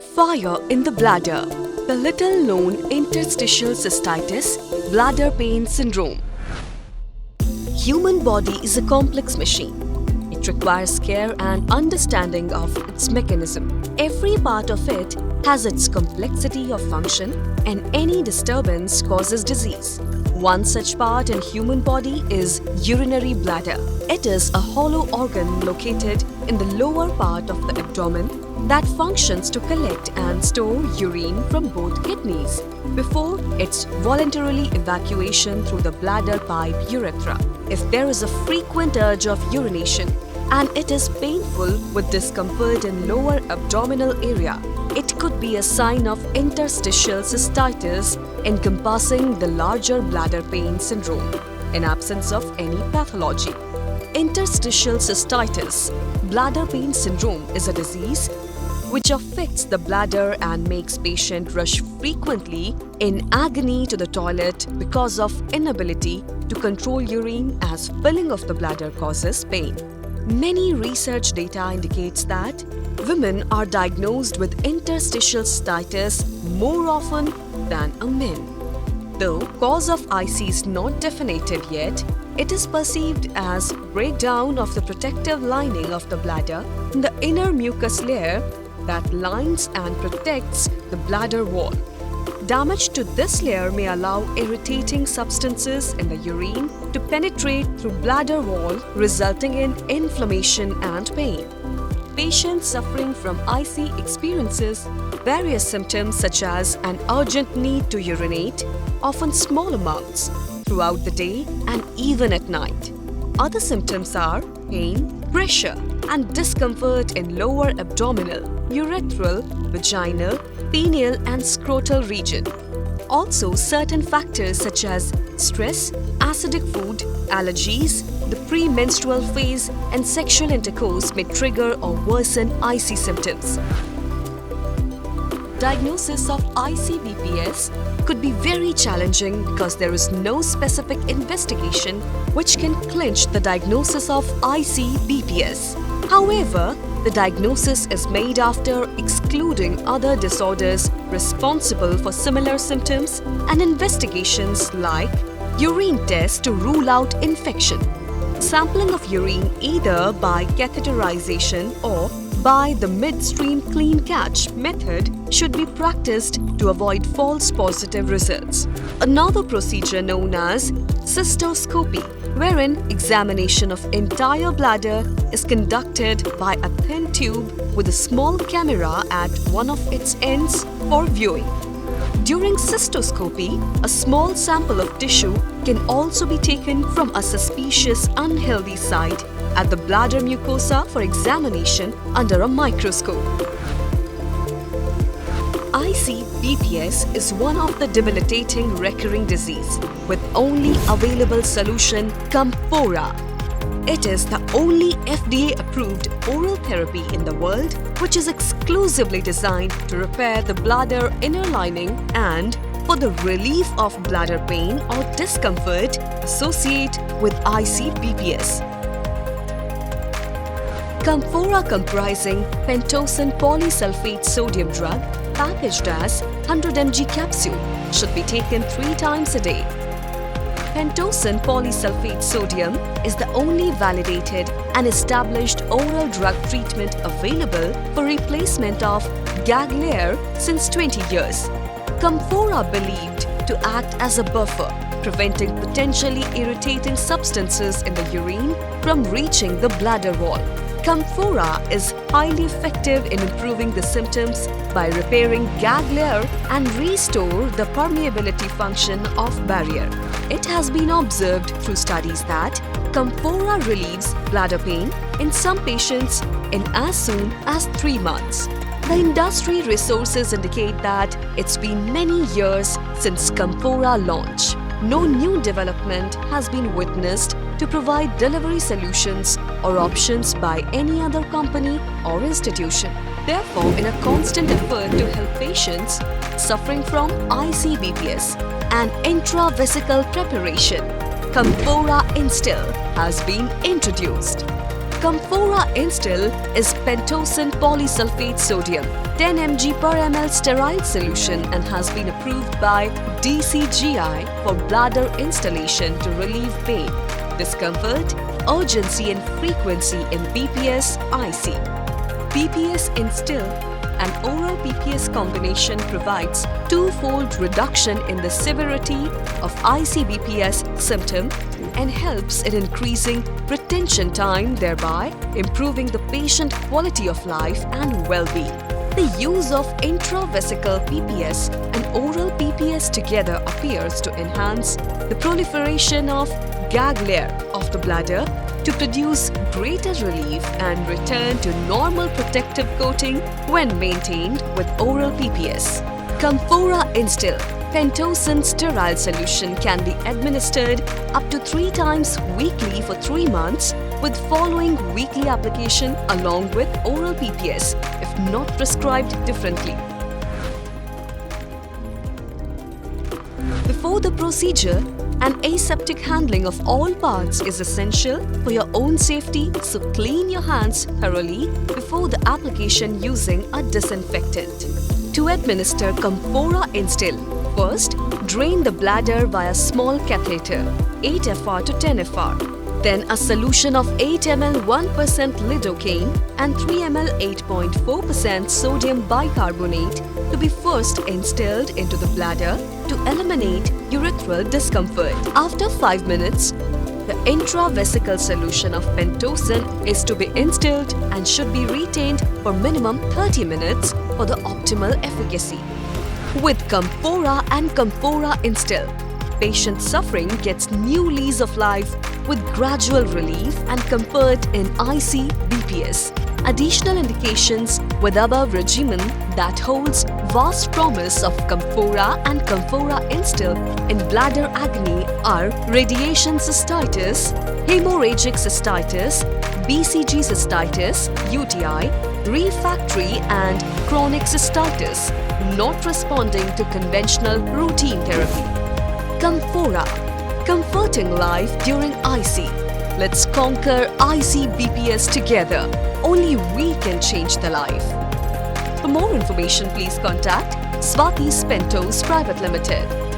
Fire in the bladder, the little-known interstitial cystitis, bladder pain syndrome. Human body is a complex machine. It requires care and understanding of its mechanism. Every part of it has its complexity of function, and any disturbance causes disease. One such part in human body is urinary bladder. It is a hollow organ located in the lower part of the abdomen that functions to collect and store urine from both kidneys before its voluntarily evacuation through the bladder pipe urethra. If there is a frequent urge of urination and it is painful with discomfort in lower abdominal area, it could be a sign of interstitial cystitis encompassing the larger bladder pain syndrome in absence of any pathology. Interstitial cystitis, bladder pain syndrome is a disease which affects the bladder and makes patient rush frequently in agony to the toilet because of inability to control urine as filling of the bladder causes pain. Many research data indicates that women are diagnosed with interstitial cystitis more often than men. Though cause of IC is not definitive yet, it is perceived as breakdown of the protective lining of the bladder in the inner mucus layer that lines and protects the bladder wall. Damage to this layer may allow irritating substances in the urine to penetrate through bladder wall, resulting in inflammation and pain. Patients suffering from IC experiences various symptoms such as an urgent need to urinate, often small amounts, throughout the day and even at night. Other symptoms are pain, pressure, and discomfort in lower abdominal, urethral, vaginal, perineal and scrotal region. Also, certain factors such as stress, acidic food, allergies, the premenstrual phase and sexual intercourse may trigger or worsen IC symptoms. Diagnosis of IC BPS could be very challenging because there is no specific investigation which can clinch the diagnosis of IC BPS. However, the diagnosis is made after excluding other disorders responsible for similar symptoms and investigations like urine test to rule out infection. Sampling of urine either by catheterization or by the midstream clean catch method should be practiced to avoid false positive results. Another procedure known as cystoscopy, wherein examination of entire bladder is conducted by a thin tube with a small camera at one of its ends for viewing. During cystoscopy, a small sample of tissue can also be taken from a suspicious unhealthy site at the bladder mucosa for examination under a microscope. IC BPS is one of the debilitating recurring disease with only available solution Camphora. It is the only FDA-approved oral therapy in the world which is exclusively designed to repair the bladder inner lining and for the relief of bladder pain or discomfort associated with IC BPS. Camphora comprising pentosan polysulfate sodium drug packaged as 100 mg capsule should be taken 3 times a day. Pentosan polysulfate sodium is the only validated and established oral drug treatment available for replacement of gag layer since 20 years. Camphora believed to act as a buffer, preventing potentially irritating substances in the urine from reaching the bladder wall. Camphora is highly effective in improving the symptoms by repairing gag layer and restore the permeability function of barrier. It has been observed through studies that Camphora relieves bladder pain in some patients in as soon as 3 months. The industry resources indicate that it's been many years since Camphora launch. No new development has been witnessed to provide delivery solutions or options by any other company or institution. Therefore, in a constant effort to help patients suffering from IC BPS and intravesical preparation, Camphora Instill has been introduced. Camphora Instill is pentosan polysulfate sodium 10 mg per ml sterile solution and has been approved by DCGI for bladder installation to relieve pain, discomfort, urgency and frequency in BPS IC. BPS Instill and oral BPS combination provides twofold reduction in the severity of IC-BPS symptom and helps in increasing retention time, thereby improving the patient quality of life and well-being. The use of intravesical PPS and oral PPS together appears to enhance the proliferation of gag layer of the bladder to produce greater relief and return to normal protective coating when maintained with oral PPS. Camphora Instill pentosan sterile solution can be administered up to 3 times weekly for 3 months with following weekly application along with oral PPS if not prescribed differently. Before the procedure, an aseptic handling of all parts is essential for your own safety, so clean your hands thoroughly before the application using a disinfectant. To administer Camphora Instill, first drain the bladder via small catheter 8 FR to 10 FR. Then a solution of 8 ml 1% lidocaine and 3 ml 8.4% sodium bicarbonate to be first instilled into the bladder to eliminate urethral discomfort. After 5 minutes, the intravesical solution of pentosan is to be instilled and should be retained for minimum 30 minutes for the optimal efficacy. With Camphora and Camphora Instill, patient suffering gets new lease of life with gradual relief and comfort in IC-BPS. Additional indications with above regimen that holds vast promise of Camphora and Camphora Instill in bladder agony are radiation cystitis, hemorrhagic cystitis, BCG cystitis, UTI, refractory and chronic cystitis, not responding to conventional routine therapy. Camphora, comforting life during IC. Let's conquer IC-BPS together. Only we can change the life. For more information, please contact Swati Spentos Private Limited.